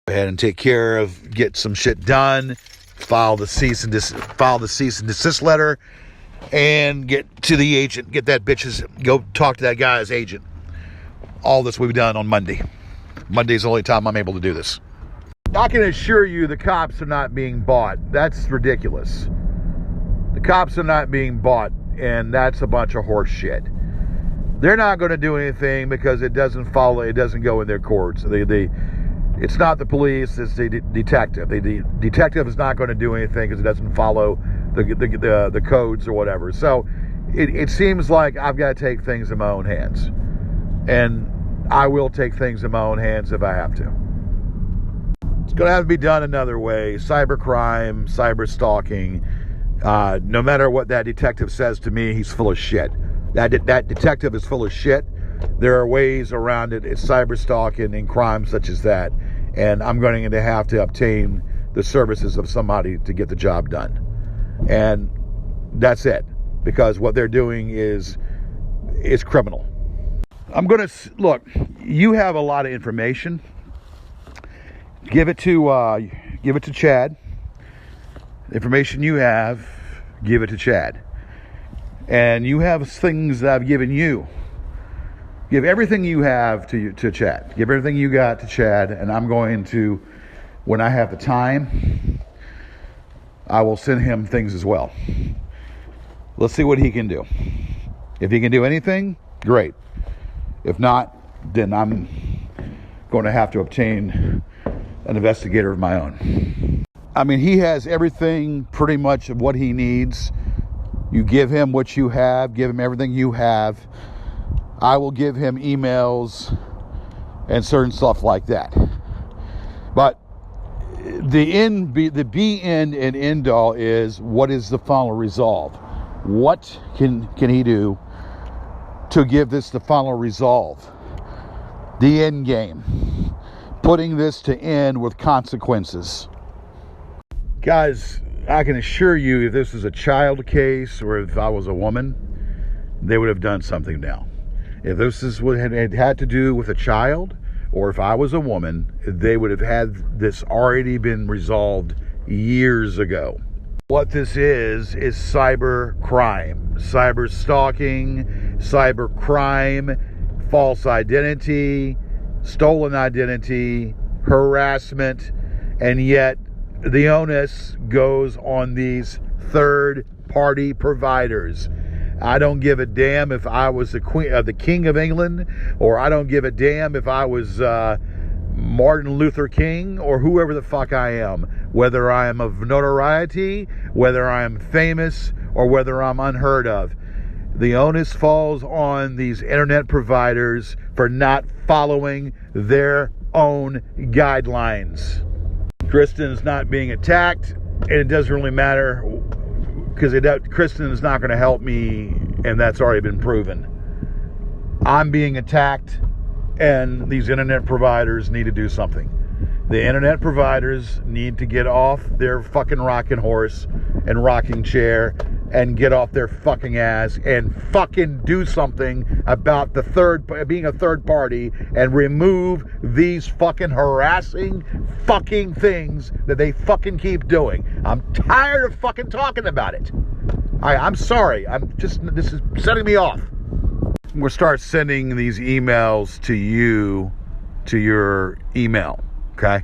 ahead and take care of, get some shit done, file the cease and desist letter, and get to the agent, get that bitch's, go talk to that guy's agent. All this will be done on Monday. Monday's the only time I'm able to do this. I can assure you the cops are not being bought. That's ridiculous. The cops are not being bought, and that's a bunch of horse shit. They're not going to do anything because it doesn't follow, it doesn't go in their courts. It's not the police, it's the detective. The detective is not going to do anything because it doesn't follow the codes or whatever. So it seems like I've got to take things in my own hands. And I will take things in my own hands if I have to. It's going to have to be done another way. Cybercrime, cyber stalking. No matter what that detective says to me, he's full of shit. That detective is full of shit. There are ways around it. It's cyber stalking and crime such as that. And I'm going to have to obtain the services of somebody to get the job done. And that's it. Because what they're doing is criminal. I'm going to, look, you have a lot of information. Give it to Chad. The information you have, give it to Chad. And you have things that I've given you. Give everything you have to Chad. Give everything you got to Chad, and I'm going to, when I have the time, I will send him things as well. Let's see what he can do. If he can do anything, great. If not, then I'm going to have to obtain an investigator of my own. I mean, he has everything pretty much of what he needs. You give him what you have, give him everything you have. I will give him emails and certain stuff like that. But the be end and end all is, what is the final resolve? What can he do to give this the final resolve? The end game. Putting this to end with consequences. Guys, I can assure you, if this was a child case or if I was a woman, they would have done something now. If this is what it had to do with a child, or if I was a woman, they would have had this already been resolved years ago. What this is cyber crime, cyber stalking, cyber crime, false identity, stolen identity, harassment, and yet the onus goes on these third-party providers. I don't give a damn if I was the King of England, or I don't give a damn if I was Martin Luther King, or whoever the fuck I am. Whether I am of notoriety, whether I am famous, or whether I'm unheard of. The onus falls on these internet providers for not following their own guidelines. Kristen's not being attacked, and it doesn't really matter, because Kristen is not going to help me, and that's already been proven. I'm being attacked, and these internet providers need to do something. The internet providers need to get off their fucking rocking horse and rocking chair and get off their fucking ass and fucking do something about being a third party and remove these fucking harassing fucking things that they fucking keep doing. I'm tired of fucking talking about it. I'm sorry. This is setting me off. We'll start sending these emails to you, to your email, okay?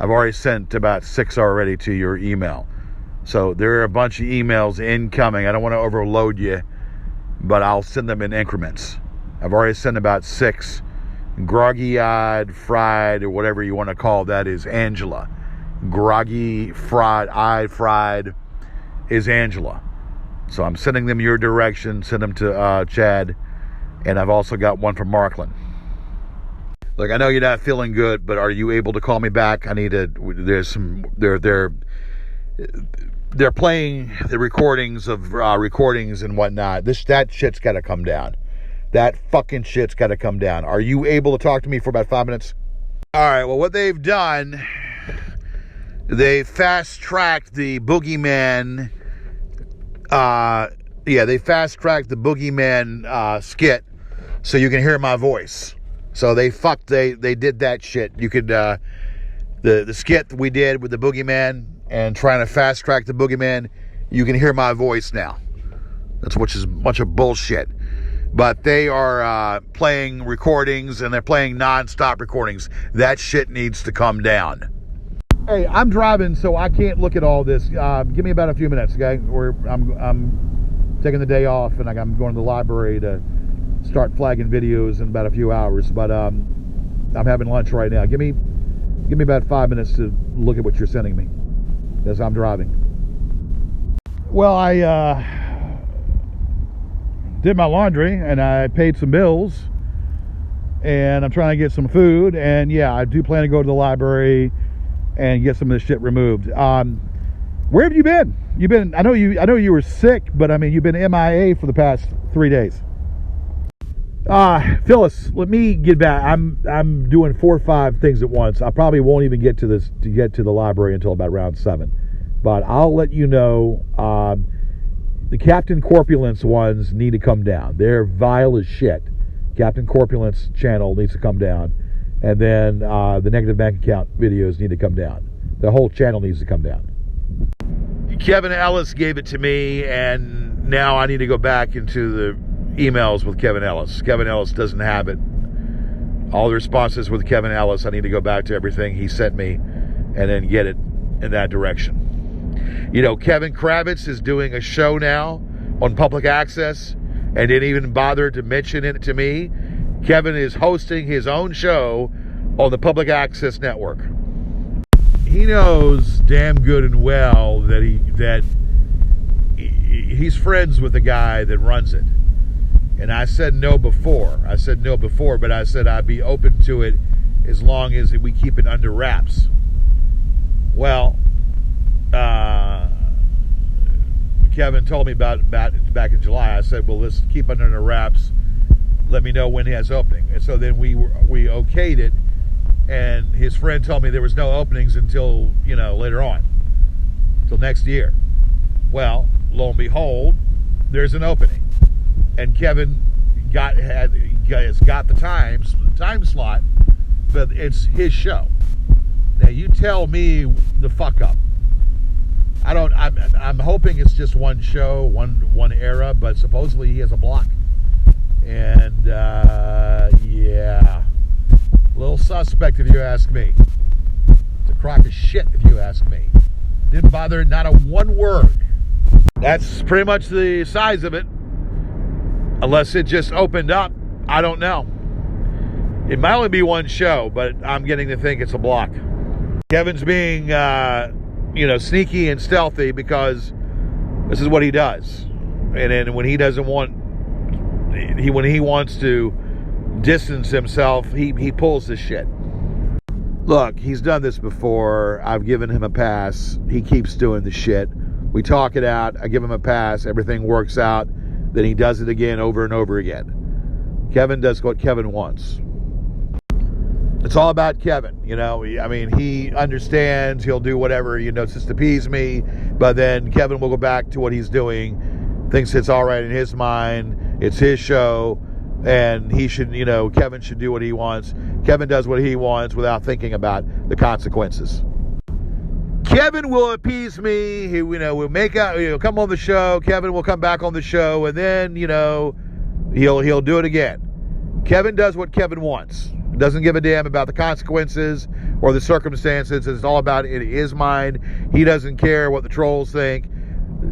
I've already sent about 6 already to your email. So there are a bunch of emails incoming. I don't want to overload you, but I'll send them in increments. I've already sent about 6. Groggy-eyed, fried, or whatever you want to call that is Angela. Groggy, fried, fried is Angela. So I'm sending them your direction. Send them to Chad. And I've also got one from Markland. Look, I know you're not feeling good, but are you able to call me back? I need to. There's some. They're playing the recordings of recordings and whatnot. That shit's got to come down. That fucking shit's got to come down. Are you able to talk to me for about 5 minutes? All right. Well, what they've done, they fast-tracked the boogeyman. They fast-tracked the boogeyman skit so you can hear my voice. So they did that shit. You could the skit that we did with the boogeyman and trying to fast track the boogeyman, you can hear my voice now. That's which is a bunch of bullshit. But they are playing recordings, and they're playing non-stop recordings. That shit needs to come down. Hey, I'm driving, so I can't look at all this. Give me about a few minutes, okay? I'm taking the day off, and I'm going to the library to start flagging videos in about a few hours. But I'm having lunch right now. Give me about 5 minutes to look at what you're sending me as I'm driving. Well, I did my laundry, and I paid some bills, and I'm trying to get some food, and yeah, I do plan to go to the library and get some of this shit removed. Where have you been? I know you were sick, but I mean, you've been MIA for the past 3 days. Phyllis, let me get back. I'm doing 4 or 5 things at once. I probably won't even get to the library until about around 7, but I'll let you know. The Captain Corpulence ones need to come down. They're vile as shit. Captain Corpulence channel needs to come down. And then the negative bank account videos need to come down. The whole channel needs to come down. Kevin Ellis gave it to me, and now I need to go back into the emails with Kevin Ellis. Kevin Ellis doesn't have it. All the responses with Kevin Ellis, I need to go back to everything he sent me and then get it in that direction. You know, Kevin Kravitz is doing a show now on public access and didn't even bother to mention it to me. Kevin is hosting his own show on the public access network. He knows damn good and well that he's friends with the guy that runs it. And I said no before. But I said I'd be open to it as long as we keep it under wraps. Well, Kevin told me about it back in July. I said, well, let's keep it under wraps. Let me know when he has opening. And so then we okayed it, and his friend told me there was no openings until, later on, till next year. Well, lo and behold, there's an opening, and Kevin has got the time slot, but it's his show. Now you tell me the fuck up. I'm hoping it's just one show, one era, but supposedly he has a block. And, yeah. A little suspect if you ask me. It's a crock of shit if you ask me. Didn't bother, not a one word. That's pretty much the size of it. Unless it just opened up, I don't know. It might only be one show, but I'm getting to think it's a block. Kevin's being, sneaky and stealthy because this is what he does. And then when he wants to distance himself, he pulls this shit. Look, he's done this before. I've given him a pass. He keeps doing the shit. We talk it out. I give him a pass. Everything works out. Then he does it again over and over again. Kevin does what Kevin wants. It's all about Kevin, I mean, he understands. He'll do whatever, just to appease me. But then Kevin will go back to what he's doing, thinks it's all right in his mind. It's his show, and he should, Kevin should do what he wants. Kevin does what he wants without thinking about the consequences. Kevin will appease me. He, will make out, come on the show. Kevin will come back on the show, and then, he'll do it again. Kevin does what Kevin wants. Doesn't give a damn about the consequences or the circumstances. It's all about in his mind. He doesn't care what the trolls think.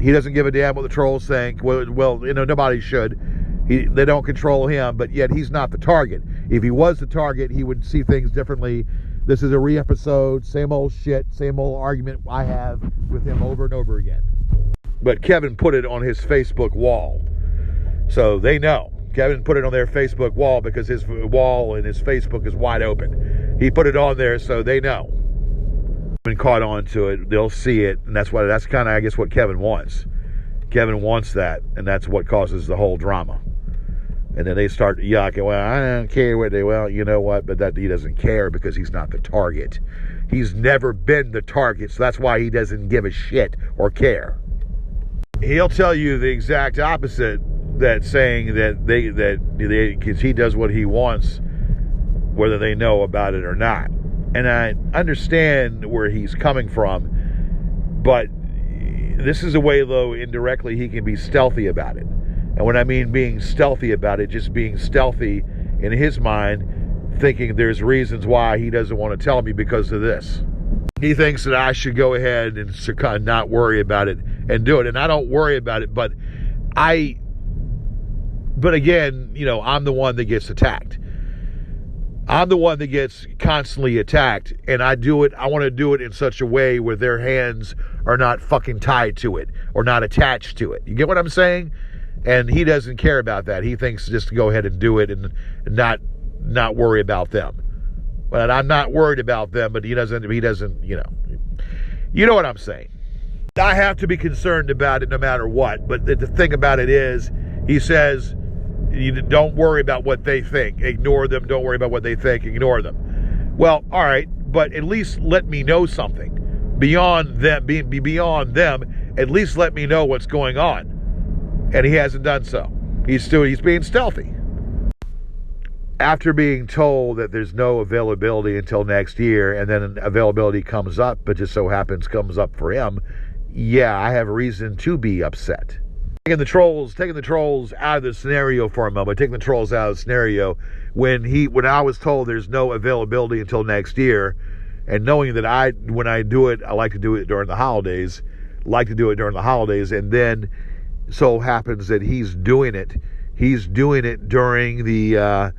He doesn't give a damn what the trolls think. Well, nobody should. They don't control him, but yet he's not the target. If he was the target, he would see things differently. This is a re-episode, same old shit, same old argument I have with him over and over again. But Kevin put it on his Facebook wall, so they know. Kevin put it on their Facebook wall because his wall and his Facebook is wide open. He put it on there so they know. Been caught on to it, they'll see it, and that's kind of, I guess, what Kevin wants. Kevin wants that, and that's what causes the whole drama. And then they start yucking, well, I don't care what they, well, you know what, but that he doesn't care because he's not the target. He's never been the target, so that's why he doesn't give a shit or care. He'll tell you the exact opposite, that saying that because he does what he wants, whether they know about it or not. And I understand where he's coming from, but this is a way, though, indirectly he can be stealthy about it. And when I mean being stealthy about it, just being stealthy in his mind, thinking there's reasons why he doesn't want to tell me because of this. He thinks that I should go ahead and not worry about it and do it. And I don't worry about it, but again, you know, I'm the one that gets attacked. I'm the one that gets constantly attacked, and I want to do it in such a way where their hands are not fucking tied to it or not attached to it. You get what I'm saying? And he doesn't care about that. He thinks just to go ahead and do it and not worry about them. But I'm not worried about them, but he doesn't, you know what I'm saying. I have to be concerned about it no matter what. But the thing about it is, he says, you don't worry about what they think. Ignore them. Don't worry about what they think. Ignore them. Well, all right, but at least let me know something. Beyond them, beyond them, at least let me know what's going on. And he hasn't done so. He's being stealthy. After being told that there's no availability until next year, and then availability comes up, but just so happens comes up for him, yeah, I have a reason to be upset. Taking the trolls out of the scenario for a moment, taking the trolls out of the scenario, when I was told there's no availability until next year, and knowing that when I do it, I like to do it during the holidays, and then so happens that he's doing it during the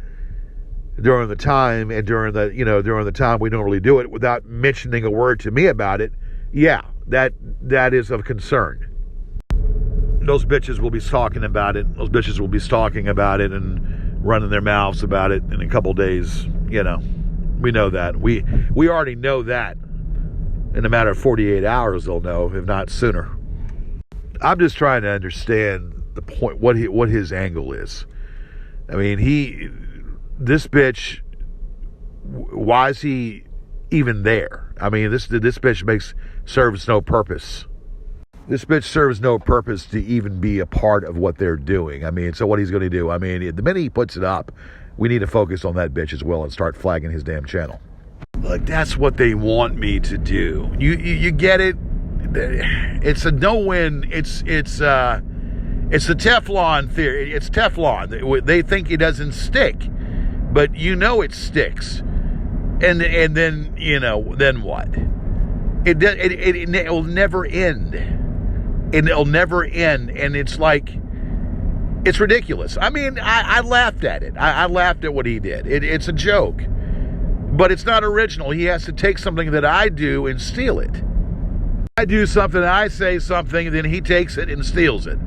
time and during the time we normally do it without mentioning a word to me about it. Yeah, that is of concern. Those bitches will be talking about it. Those bitches will be talking about it and running their mouths about it in a couple days. You know, we know that. We already know that. In a matter of 48 hours, they'll know, if not sooner. I'm just trying to understand the point, what his angle is. I mean, this bitch, why is he even there? I mean, this bitch serves no purpose. This bitch serves no purpose to even be a part of what they're doing. I mean, so what he's going to do? I mean, the minute he puts it up, we need to focus on that bitch as well and start flagging his damn channel. Like, that's what they want me to do. You get it? It's a no-win. It's the Teflon theory. It's Teflon. They think it doesn't stick, but you know it sticks. And then then what? It will never end. It'll never end, and it's like, it's ridiculous. I mean, I laughed at it. I laughed at what he did. It's a joke, but it's not original. He has to take something that I do and steal it. I do something, I say something, and then he takes it and steals it.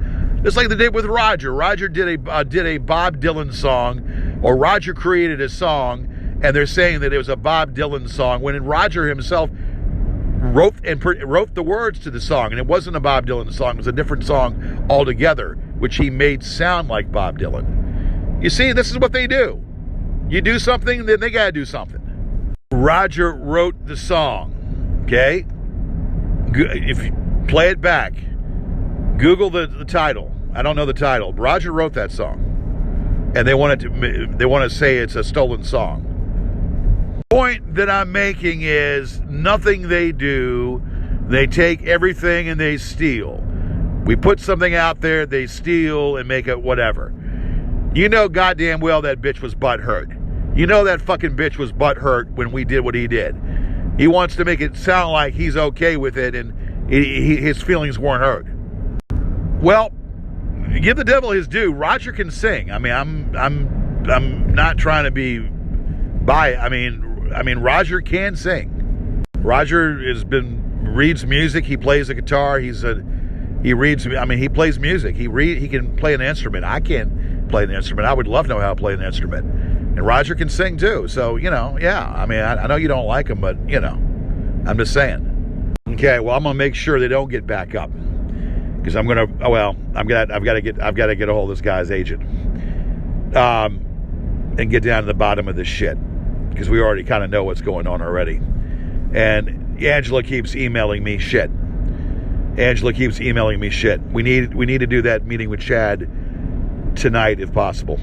Just like they did with Roger. Roger did a Bob Dylan song, or Roger created a song, and they're saying that it was a Bob Dylan song, when Roger himself wrote the words to the song, and it wasn't a Bob Dylan song. It was a different song altogether, which he made sound like Bob Dylan. You see, this is what they do. You do something, then they gotta do something. Roger wrote the song, okay? If you play it back, Google the title. I don't know the title. Roger wrote that song, and they want to say it's a stolen song. The point that I'm making is, nothing they do, they take everything and they steal. We put something out there, they steal and make it whatever. You know goddamn well that bitch was butthurt. You know that fucking bitch was butthurt when we did what he did. He wants to make it sound like he's okay with it, and his feelings weren't hurt. Well, give the devil his due. Roger can sing. I mean, I'm not trying to be biased. I mean, Roger can sing. Roger reads music. He plays a guitar. He plays music. He can play an instrument. I can't play an instrument. I would love to know how to play an instrument. And Roger can sing too. So, yeah. I mean, I know you don't like him, but, I'm just saying. Okay, well, I'm going to make sure they don't get back up. Because I've got to get a hold of this guy's agent. And get down to the bottom of this shit. Because we already kind of know what's going on already. And Angela keeps emailing me shit. We need to do that meeting with Chad tonight if possible.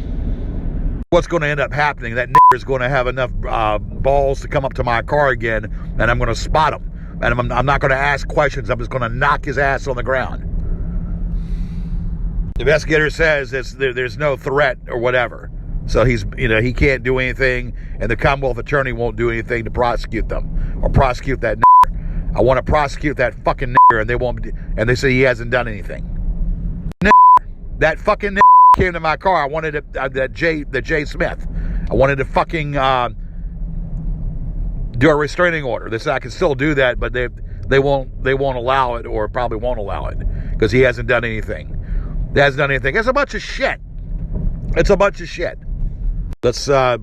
what's going to end up happening, that nigger is going to have enough balls to come up to my car again, and I'm going to spot him. And I'm not going to ask questions. I'm just going to knock his ass on the ground. The investigator says there's no threat or whatever. So he can't do anything, and the Commonwealth attorney won't do anything to prosecute them or prosecute that nigger. I want to prosecute that fucking nigger, and they won't. And they say he hasn't done anything. That fucking nigger came to my car. I wanted the J Smith. I wanted to fucking do a restraining order. They said I can still do that, but they won't allow it, or probably won't allow it, because he hasn't done anything. He hasn't done anything. It's a bunch of shit. It's a bunch of shit. Let's. I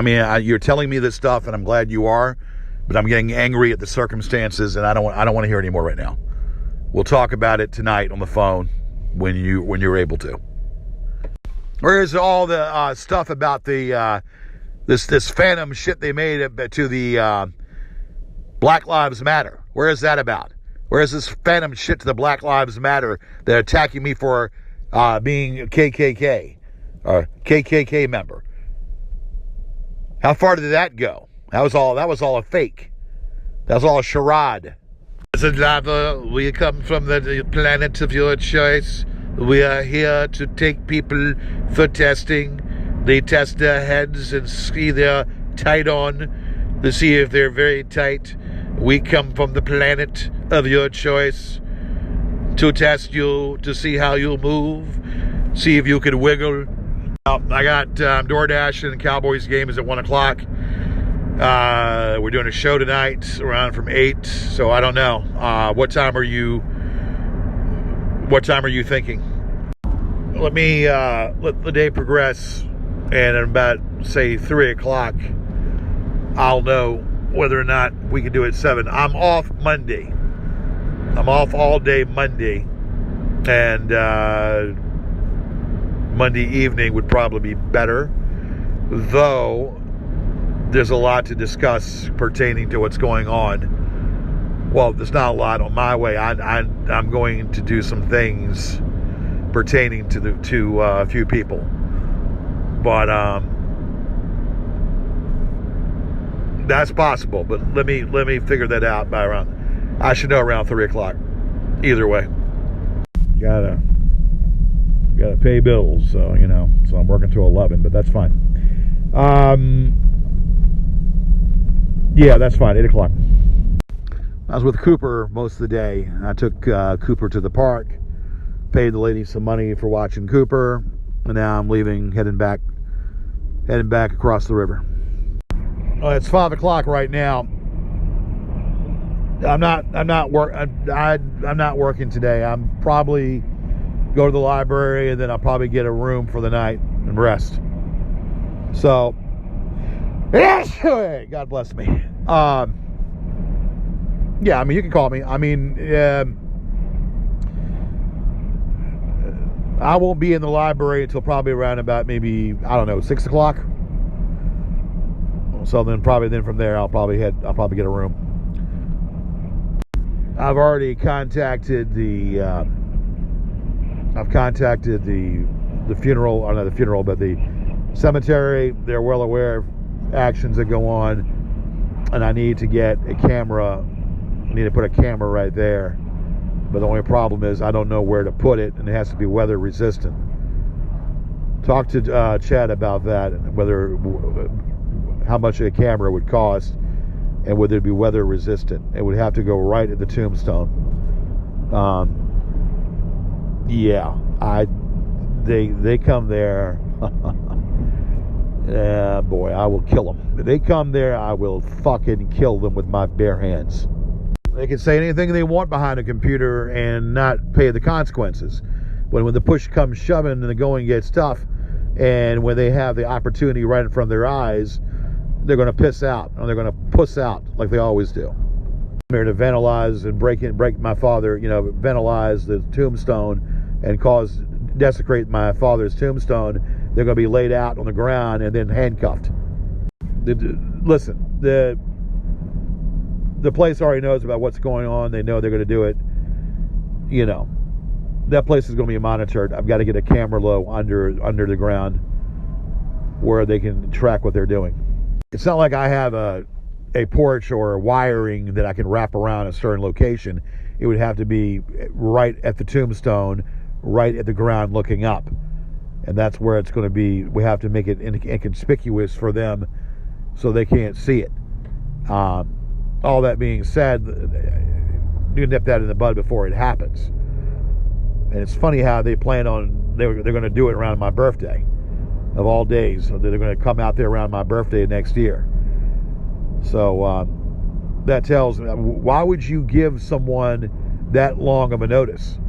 mean, you're telling me this stuff, and I'm glad you are, but I'm getting angry at the circumstances, and I don't want to hear any more right now. We'll talk about it tonight on the phone when you're able to. Where's all the stuff about the this phantom shit they made to the Black Lives Matter? Where is that about? Where is this phantom shit to the Black Lives Matter? They're attacking me for being a KKK or KKK member. How far did that go? That was all a fake. That was all a charade. We come from the planet of your choice. We are here to take people for testing. They test their heads and see they're tight on, to see if they're very tight. We come from the planet of your choice to test you, to see how you'll move, see if you can wiggle. I got DoorDash, and the Cowboys game is at 1 o'clock. We're doing a show tonight around from 8, so I don't know. What time are you thinking? Let me let the day progress, and at about, say, 3 o'clock, I'll know whether or not we can do it at 7. I'm off Monday. I'm off all day Monday, and Monday evening would probably be better, though there's a lot to discuss pertaining to what's going on. Well, there's not a lot on my way. I'm going to do some things pertaining to a few people, but that's possible. But let me figure that out by around. I should know around 3 o'clock. Either way, gotta pay bills, so so I'm working till 11, but that's fine. Yeah, that's fine. 8 o'clock. I was with Cooper most of the day. I took Cooper to the park, paid the lady some money for watching Cooper, and now I'm leaving, heading back across the river. It's 5 o'clock right now. I'm not working today. I'm probably go to the library, and then I'll probably get a room for the night and rest. So, God bless me. Yeah, I mean, you can call me. I mean, I won't be in the library until probably around about maybe, I don't know, 6 o'clock. So then from there I'll probably get a room. I've already contacted the funeral, or not the funeral, but the cemetery. They're well aware of actions that go on, and I need to get a camera. I need to put a camera right there, but the only problem is I don't know where to put it, and it has to be weather resistant. Talk to Chad about that, and how much a camera would cost, and would it be weather resistant. It would have to go right at the tombstone. Yeah, they come there. Yeah, boy, I will kill them. If they come there, I will fucking kill them with my bare hands. They can say anything they want behind a computer and not pay the consequences. But when the push comes shoving and the going gets tough, and when they have the opportunity right in front of their eyes, they're going to piss out, or they're going to puss out like they always do. I'm here to vandalize and break my father, vandalize the tombstone and desecrate my father's tombstone. They're going to be laid out on the ground and then handcuffed. Listen, the place already knows about what's going on. They know they're going to do it. That place is going to be monitored. I've got to get a camera low under the ground where they can track what they're doing. It's not like I have a porch or wiring that I can wrap around a certain location. It would have to be right at the tombstone, right at the ground looking up. And that's where it's going to be. We have to make it inconspicuous for them so they can't see it. All that being said, you nip that in the bud before it happens. And it's funny how they plan on, they're going to do it around my birthday, of all days. So they're going to come out there around my birthday next year. So that tells me, why would you give someone that long of a notice?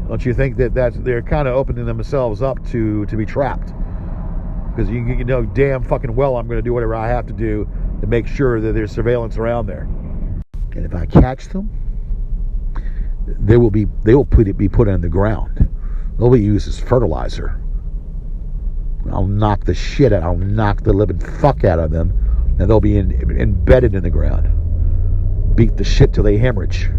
Don't you think that they're kind of opening themselves up to be trapped? Because you know damn fucking well I'm going to do whatever I have to do to make sure that there's surveillance around there. And if I catch them, they will be put on the ground. They'll be used as fertilizer. I'll knock the shit out. I'll knock the living fuck out of them, and they'll be embedded in the ground. Beat the shit till they hemorrhage.